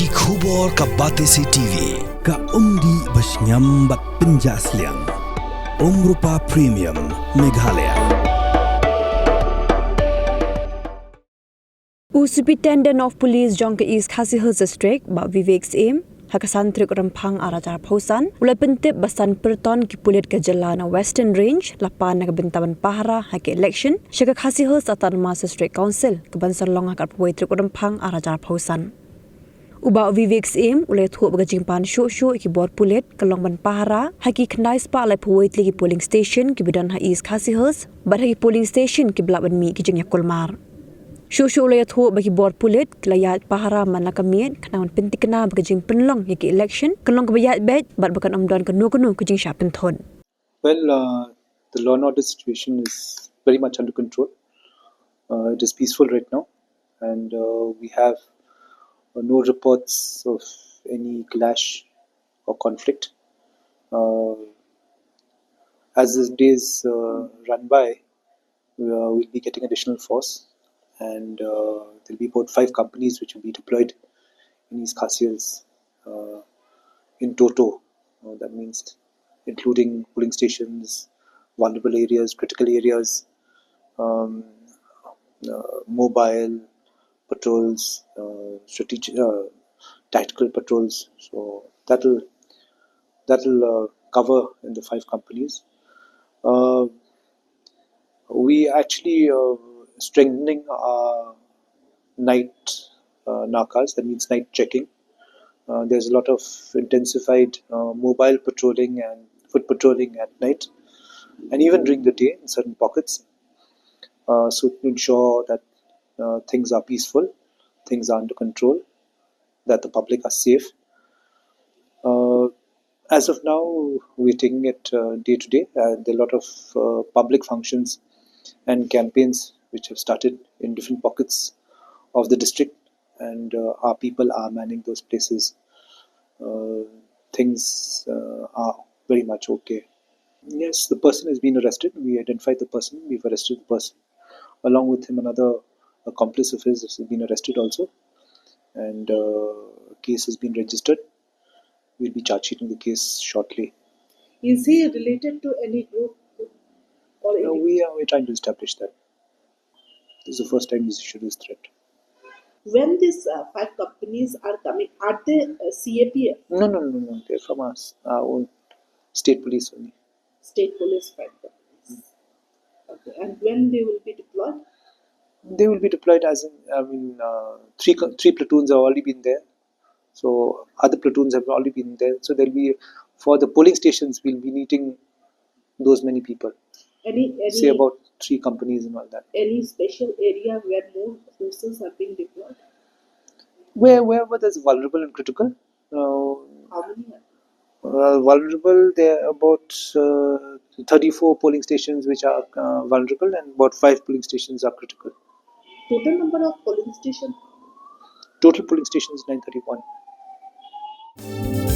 Ki khubor ka Batesi TV ka umdi basnyam bat penjaslian. Rupa Premium Meghalaya. Superintendent of Police Jongka East Khasi Hills District ba Vivek's aim hakasantrik rampang arajar pausan ulai pentip basan Pyrton ki Pulit ke Jylla na Western Range lapan na bintawan Pahara hake Elekshon syaka Khasi Hills Autonomous District Council ke bansar long hakar puai trik rampang arajar pausan uba Vivek's aim ulai thu bagajingpan shu ki bor Pulit ke long ban Pahara haki khnai spa alai puai tlik polling station ki bidan ha East Khasi Hills bar haki polling station ki blaban mi ki jing yakulmar Shushu ulayat ho bagi board Pulit kelayat Pahara man lakamian kenawan penting kena berkejing penlong yaki election kelong kebayat bed bat bakan omdan kenu kejing syapin thon. Well, the law and order situation is very much under control. It is peaceful right now, and we have no reports of any clash or conflict. As the days run by, we'll be getting additional force, and there'll be about 5 companies which will be deployed in East Khasi Hills in toto. That means including polling stations, vulnerable areas, critical areas, mobile patrols, strategic, tactical patrols. So that'll cover in the 5 companies. We actually strengthening our night nakas, that means night checking. There's a lot of intensified mobile patrolling and foot patrolling at night, and even during the day in certain pockets. So to ensure that things are peaceful, things are under control, that the public are safe. As of now, we're taking it day to day. There are a lot of public functions and campaigns which have started in different pockets of the district, and our people are manning those places. Things are very much okay. Yes, the person has been arrested. We identified the person. We've arrested the person. Along with him, another accomplice of his has been arrested also. And case has been registered. We'll be charge sheeting the case shortly. Is he related to any group? Or No, we're trying to establish that. This is the first time he's issued this threat. When these 5 companies are coming, are they CAPF? No. They're from us, our own state police only. State police 5 companies. Okay. And when they will be deployed? They will be deployed as in, three platoons have already been there. So other platoons have already been there. So there'll be, for the polling stations, we'll be needing those many people. Say about 3 companies and all that. Any special area where more forces are being deployed? Wherever there's vulnerable and critical. How many are vulnerable, there are about 34 polling stations which are vulnerable, and about 5 polling stations are critical. total number of polling stations? Total polling stations 931.